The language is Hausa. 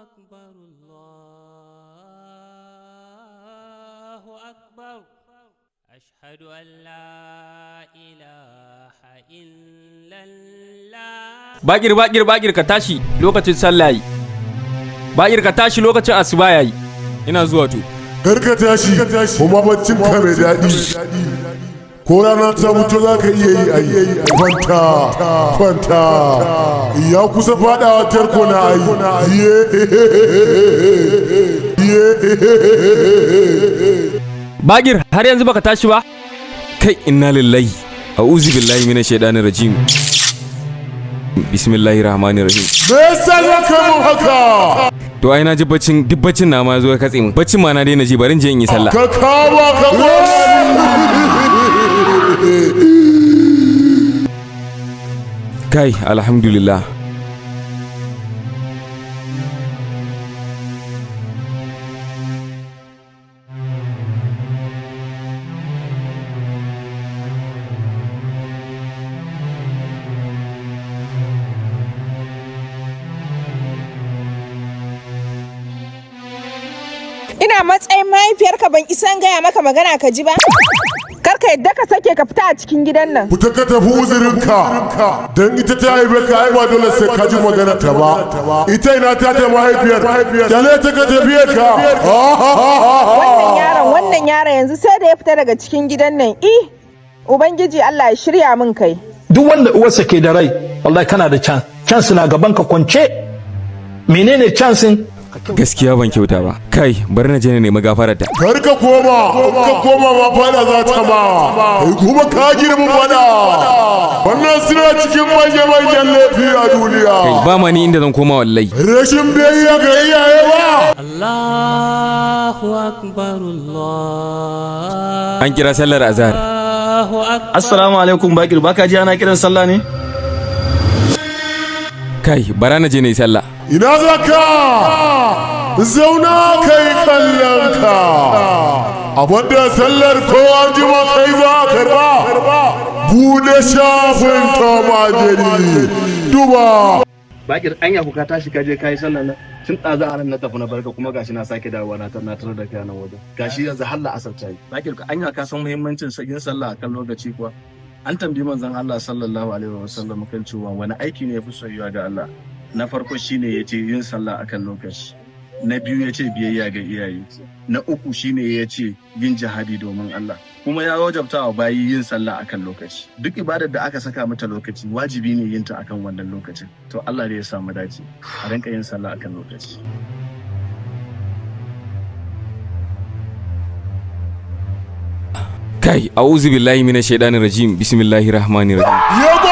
أكبر الله أكبر أشهد أن لا إله إلا الله. Bakir ka tashi lokacin sallah yi. Bakir ka tashi lokacin asuba yayi. Ina zuwa to. Kar ka tashi kuma baccin ka mai daɗi. Ko rana ta mutu za ka iya yi ayi. Kwanta. Ya kusa faɗawa tarko na ayi. Bakir har yanzu baka tashi ba? Kai inna lillahi. A'udhu billahi minash shaitanir rajim. Bismillahirrahmanirrahim. Me yasa za ka mun haka? To ai na ji duk baccin na ma zo ya katse mu. Baccin ma na daina ji barin je in yi sallah. Ka kawo ka Kai alhamdulillah. Ina matsayin mahaifiyarka ban isan gaya maka magana ka ji ba? Karka yadda ka sake ka fita a cikin gidan nan. Fita ka tafi uzurinka. Dan ita ta haife ka ai ba dole sai ka ji magana ta ba. Ita ina ta mahaifiyar. Kyale ta ka tafiye ka. Wannan yaron yanzu sai da ya fita daga cikin gidan nan. Ubangiji Allah ya shirya min kai. Duk wanda uwarsa ke da rai, wallahi kana da chance na gaban ka kwance. Menene chansin? Gaskiya ban kyauta ba. Kai bari na je na nemi gafarar ta. Kar ka koma ma fada za ta ma. Kai kuma ka girma fada. Wannan suna cikin manyan laifi a duniya. Kai ba ma ni inda zan koma wallahi. Rashin biyayya ga iyaye ba. Allahu Akbar Allah. An kira sallar azhar. Assalamu alaikum Bakir, baka ji ana kiran sallah ne? Kai bara na je na yi sallah. Ina za ka? Zauna kai kallon ka. Abinda sallar kowa jima kai za a karba. Bude shafin tomajiri. Duba. Bakir anya ku ka tashi ka je kai sallar nan. Tun ɗaza a nan na tafi na barka kuma gashi na sake dawowa na tarar da kai nan wajen. Gashi yanzu har la'asar ta yi. Bakir anya ka san muhimmancin yin sallah akan lokaci kuwa? An tambayi manzon Allah sallallahu alaihi wasallam kan cewa wani aiki ne yafi soyuwa ga Allah. Na farko shine yace yin sallah akan lokaci. Na biyu yace biyayya ga iyaye. Na uku shine yace yin jihadi domin Allah. Kuma ya wajabta wa bayi yin sallah akan lokaci. Duk ibadar da aka saka mata lokaci wajibi ne yin ta akan wannan lokacin. To Allah ne ya samu dace. A rinka yin sallah akan lokaci. Kai a'udhu billahi minash shaitanir rajim. Bismillahirrahmanirrahim.